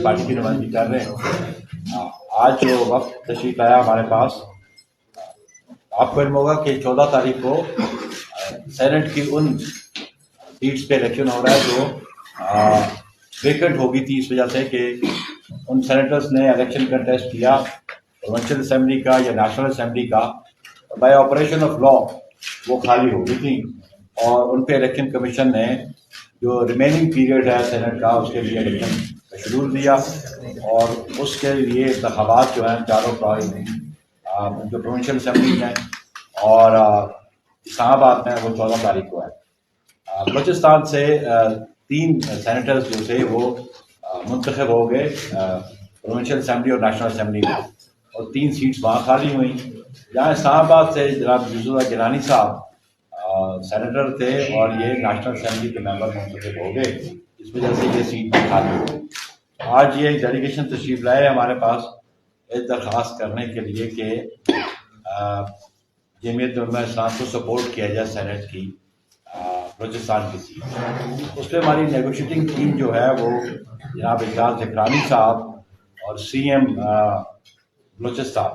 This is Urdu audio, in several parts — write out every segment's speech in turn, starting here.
پیپلز پارٹی کی نمائندگی کر رہے ہیں. آج جو وقت تشریف آیا ہمارے پاس، آپ کو علم ہوگا کہ 14 تاریخ کو سینٹ کی ان سیٹس پہ الیکشن ہو رہا ہے جو ویکنٹ ہو گئی تھی، اس وجہ سے کہ ان سینیٹرز نے الیکشن کنٹیسٹ کیا پروونشل اسمبلی کا یا نیشنل اسمبلی کا، بائی آپریشن آف لا وہ خالی ہو گئی تھیں، اور ان پہ الیکشن کمیشن نے جو ریمیننگ پیریڈ ہے سینٹ کا اس کے لیے الیکشن کا شیڈول دیا، اور اس کے لیے انتخابات جو ہیں چاروں جو پروونشل اسمبلی ہیں اور اسلام آباد میں وہ 14 تاریخ کو ہے. بلوچستان سے 3 سینیٹرز جو تھے وہ منتخب ہو گئے پروونشل اسمبلی اور نیشنل اسمبلی میں، اور 3 سیٹس وہاں خالی ہوئیں. جہاں اسلام آباد سے جناب یوسف اللہ گیلانی صاحب سینیٹر تھے اور یہ نیشنل اسمبلی کے ممبر منتخب ہو گئے، اس وجہ سے یہ سیٹ خالی ہوئی. آج یہ ڈیلیگیشن تشریف لائے ہمارے پاس ایک درخواست کرنے کے لیے کہ جمعیت علماء اسلام کو سپورٹ کیا جائے سینٹ کی بلوچستان کی سیٹ. اس پہ ہماری نیگوشیٹنگ ٹیم جو ہے وہ جناب اجلاس ذکرانی صاحب اور سی ایم بلوچستان،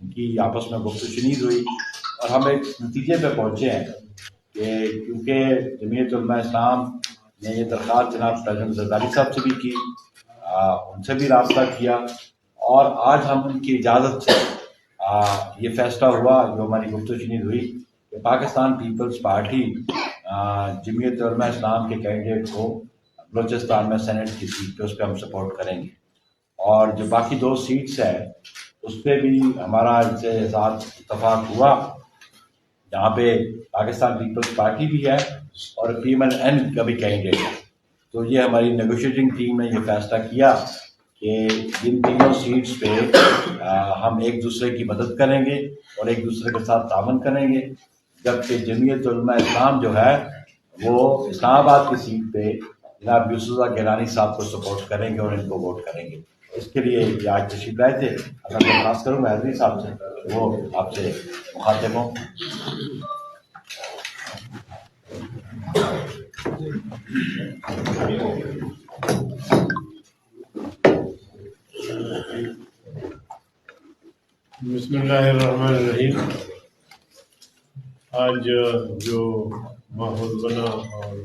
ان کی آپس میں گفت و شنید ہوئی، اور ہم ایک نتیجے پہ پہنچے ہیں کہ کیونکہ جمعیت علماء اسلام نے یہ درخواست جناب پریزیڈنٹ زرداری صاحب سے بھی کی، ان سے بھی رابطہ کیا، اور آج ہم ان کی اجازت سے یہ فیصلہ ہوا جو ہماری گفت و شنید ہوئی کہ پاکستان پیپلز پارٹی جمعیت علماء اسلام کے کینڈیڈیٹ کو بلوچستان میں سینٹ کی سیٹ پہ اس پہ ہم سپورٹ کریں گے، اور جو باقی 2 سیٹس ہیں اس پہ بھی ہمارا ان سے ساتھ اتفاق ہوا، جہاں پہ پاکستان پیپلز پارٹی بھی ہے اور پی ایم ایل این کا بھی کینڈیڈیٹ ہے. تو یہ ہماری نیگوشیٹنگ ٹیم نے یہ فیصلہ کیا کہ ان تینوں سیٹس پہ ہم ایک دوسرے کی مدد کریں گے اور ایک دوسرے کے ساتھ تعاون کریں گے، جبکہ جمعیت علماء اسلام جو ہے وہ اسلام آباد کی سیٹ پہ جناب یوسف اللہ گیلانی صاحب کو سپورٹ کریں گے اور ان کو ووٹ کریں گے. اس کے لیے یہ آج تشریف لائے تھے. اگر میں خاص کروں گا حضری صاحب سے وہ آپ سے مخاطب ہوں. بسم اللہ الرحمن الرحیم. آج جو ماحول بنا اور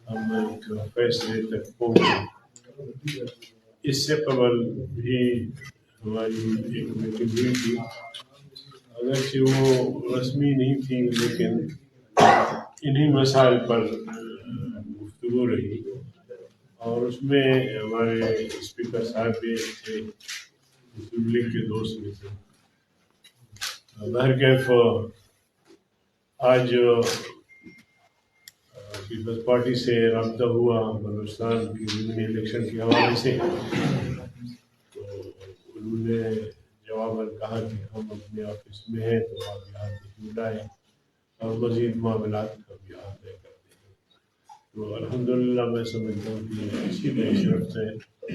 ہم ایک فیصلے تک پہنچے، اس سے قبل بھی ہماری ایک میٹنگ ہوئی تھی، اگرچہ وہ رسمی نہیں تھی لیکن انہی مسائل پر گفتگو رہی، اور اس میں ہمارے اسپیکر صاحب بھی تھے، مسلم لیگ کے دوست میں تھے. بہرکیف آج پیپلز پارٹی سے رابطہ ہوا بلوچستان کی ضمنی الیکشن کے حوالے سے، تو انہوں نے جواباً کہا کہ ہم اپنے آفس میں ہیں تو آپ یہاں تشریف لائیں اور مزید معاملات کا بھی احاطہ کرتے ہیں. تو الحمدللہ میں سمجھتا ہوں کہ اسی پیش رفت ہے کہ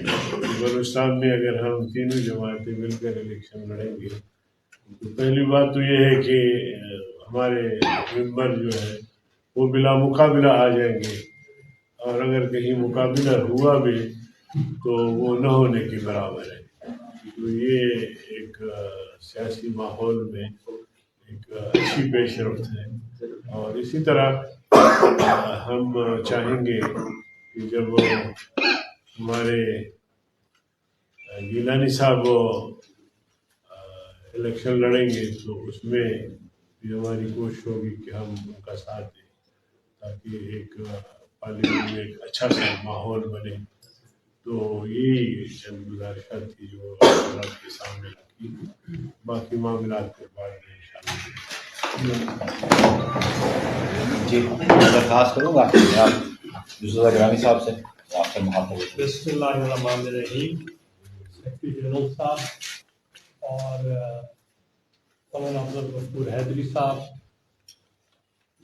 بلوچستان میں اگر ہم تینوں جماعتیں مل کر الیکشن لڑیں گے تو پہلی بات تو یہ ہے کہ ہمارے ممبر جو ہے وہ بلا مقابلہ آ جائیں گے، اور اگر کہیں مقابلہ ہوا بھی تو وہ نہ ہونے کے برابر ہے. تو یہ ایک سیاسی ماحول میں ایک اچھی پیش رفت ہے، اور اسی طرح ہم چاہیں گے کہ جب ہمارے گیلانی صاحب الیکشن لڑیں گے تو اس میں بھی ہماری کوشش ہوگی کہ ہم ان کا ساتھ دیں تاکہ ایک پارلیمنٹ میں ایک اچھا سا ماحول بنے. تو یہی چند گزارشات تھی جو آپ کے سامنے رکھی، باقی معاملات کے بعد میں انشاءاللہ. جی میں درخواست کروں گا جناب یوسف اللہ گیلانی صاحب سے آپ سے مخاطب. بسم اللہ الرحمن الرحیم. سیکرٹری جنرل صاحب اور مولانا عبدالغفور حیدری صاحب،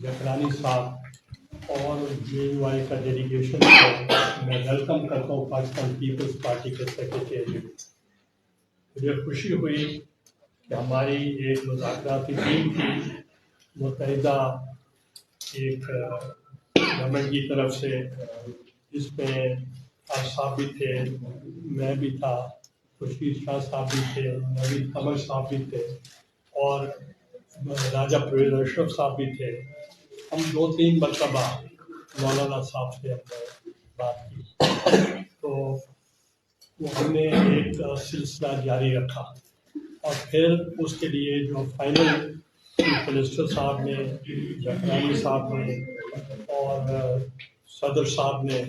زکرانی صاحب اور JUI کا ڈیلیگیشن کو میں ویلکم کرتا ہوں پاکستان پیپلز پارٹی کے سیکریٹریٹ. مجھے خوشی ہوئی کہ ہماری ایک مذاکراتی ٹیم تھی متحدہ ایک گورنمنٹ کی طرف سے، جس میں صاحب بھی تھے, میں بھی تھا, خورشید شاہ صاحب بھی تھے, نوید قمر صاحب بھی تھے, اور راجہ پرویز اشرف صاحب بھی تھے. ہم 2-3 مرتبہ مولانا صاحب سے ہم نے بات کی, تو ہم نے ایک سلسلہ جاری رکھا, اور پھر اس کے لیے جو فائنل چیف منسٹر صاحب نے, جگرانی صاحب نے اور صدر صاحب نے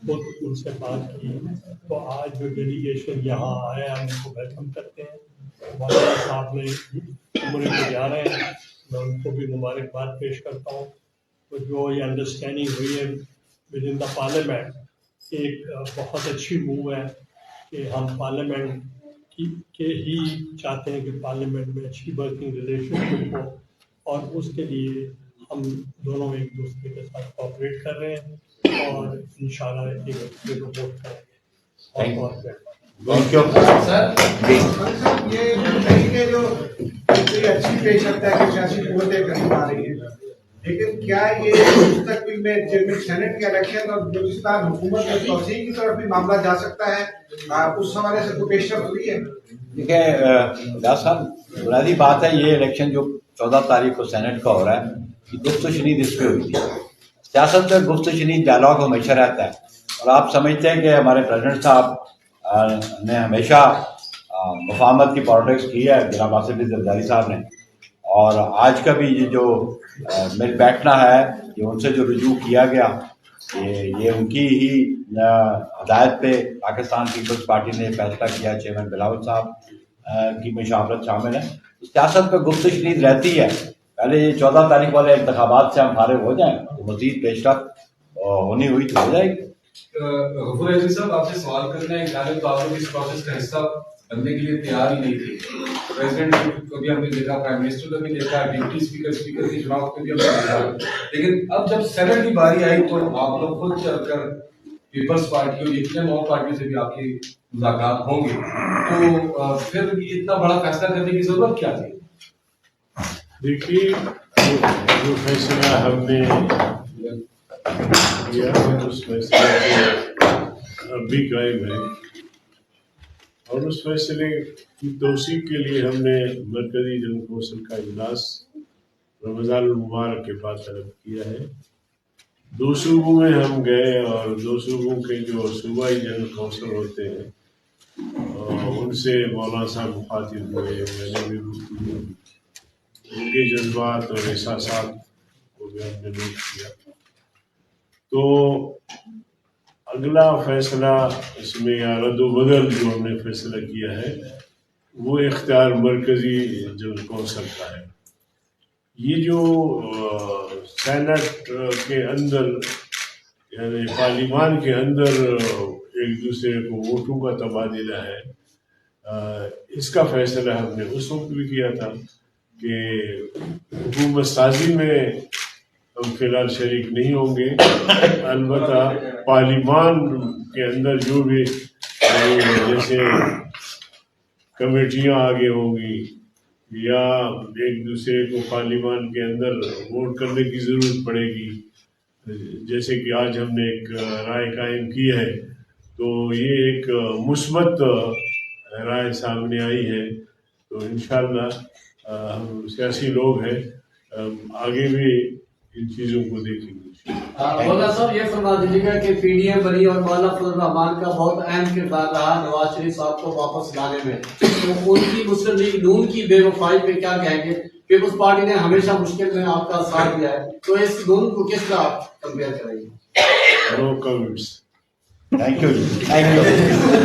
خود ان سے بات کی, تو آج جو ڈیلیگیشن یہاں آئے ہم ان کو ویلکم کرتے ہیں. مولانا صاحب نے عمرے کو جا رہے ہیں, میں ان کو بھی مبارکباد پیش کرتا ہوں. تو جو یہ انڈرسٹینڈنگ ہوئی ہے ود ان دا پارلیمنٹ, ایک بہت اچھی موو ہے کہ ہم پارلیمنٹ کے ہی چاہتے ہیں کہ پارلیمنٹ میں اچھی ورکنگ ریلیشن شپ ہو, اور اس کے لیے ہم دونوں ایک دوسرے کے ساتھ کوآپریٹ کر رہے ہیں, اور انشاءاللہ ایک دوسرے کو ووٹ کریں گے. Thank you. سر یہ نہیں کہ جو اچھی پیش رفت ہے کہ سیاسی قوتیں قریب آ رہی ہیں, لیکن کیا یہ مستقبل میں جب سینٹ کے الیکشن اور بلوچستان حکومت میں توسیع کی طرف بھی معاملہ جا سکتا ہے, اس حوالے سے کوئی پیش رفت ہوئی ہے؟ دیکھیں ریاض صاحب, بنیادی بات ہے یہ الیکشن جو 14 تاریخ کو سینٹ کا ہو رہا ہے, یہ گفت و شنید اس پہ ہوئی تھی. سیاست میں گفت و شنید ڈائلاگ ہمیشہ رہتا ہے, اور آپ سمجھتے ہیں کہ ہمارے پریزیڈنٹ صاحب نے ہمیشہ مفاہمت کی پالیٹکس کی ہے, جناب آصف علی زرداری صاحب نے, اور آج کا بھی یہ جو مل بیٹھنا ہے, یہ ان سے جو رجوع کیا گیا, یہ ان کی ہی ہدایت پہ پاکستان پیپلز پارٹی نے فیصلہ کیا, چیئرمین بلاول صاحب کی مشاورت شامل ہے. سیاست پہ گفت و شنید رہتی ہے. پہلے یہ 14 تاریخ والے انتخابات سے ہم فارغ ہو جائیں تو مزید پیش رفت ہونی ہوئی تو ہو جائے گی. غفور عزیز صاحب, آپ سے سوال کرنا ہے, خیال ہے تو آپ لوگ اس پروسیس کا حصہ بننے کے لیے تیار ہی نہیں تھے. پریزیڈنٹ کو بھی ہم نے دیکھا, پرائم منسٹر کو بھی دیکھا, ڈپٹی اسپیکر کے چناؤ کو بھی ہم نے دیکھا, لیکن اب جب سینٹ کی باری آئی تو آپ لوگ خود چل کر پیپلز پارٹی اور یقیناً اور پارٹیوں سے بھی آپ کی مذاکرات ہوں گے, تو پھر اتنا بڑا فیصلہ کرنے کی ضرورت کیا تھی؟ دیکھیے جو فیصلہ ہم نے کیا اس فیصلے اب بھی قائم ہے, اور اس فیصلے کی توثیق کے لیے ہم نے مرکزی جنرل کونسل کا اجلاس رمضان المبارک کے بعد طلب کیا ہے. 2 صوبوں میں ہم گئے, اور 2 صوبوں کے جو صوبائی جنرل کونسل ہوتے ہیں ان سے مولانا صاحب مخاطب ہوئے, میں نے بھی گفتگو, ان کے جذبات اور احساسات کو بھی ہم نے نوٹ کیا. تو اگلا فیصلہ اس میں یا رد و بدل جو ہم نے فیصلہ کیا ہے وہ اختیار مرکزی جنرل کونسل کا ہے. یہ جو سینٹ کے اندر یعنی پارلیمان کے اندر ایک دوسرے کو ووٹوں کا تبادلہ ہے, اس کا فیصلہ ہم نے اس وقت بھی کیا تھا کہ حکومت سازی میں ہم فی الحال شریک نہیں ہوں گے. البتہ پارلیمان کے اندر جو بھی جیسے کمیٹیاں آگے ہوں گی یا ایک دوسرے کو پارلیمان کے اندر ووٹ کرنے کی ضرورت پڑے گی, جیسے کہ آج ہم نے ایک رائے قائم کی ہے, تو یہ ایک مثبت رائے سامنے آئی ہے. تو انشاءاللہ ہم سیاسی لوگ ہیں, آگے بھی ان چیزوں کو دیکھیں گے. مولانا صاحب یہ فرما دیجیے گا کہ پی ڈی ایم بنی اور مولانا فضل الرحمان کا بہت اہم کردار رہا نواز شریف صاحب کو واپس لانے میں, تو ان کی مسلم لیگ نون کی بے وفائی پہ کیا کہیں گے؟ پیپلز پارٹی نے ہمیشہ مشکل میں آپ کا ساتھ دیا ہے, تو اس نون کو کس طرح کمپیئر کریں گے؟ نو کمنٹس. Thank you.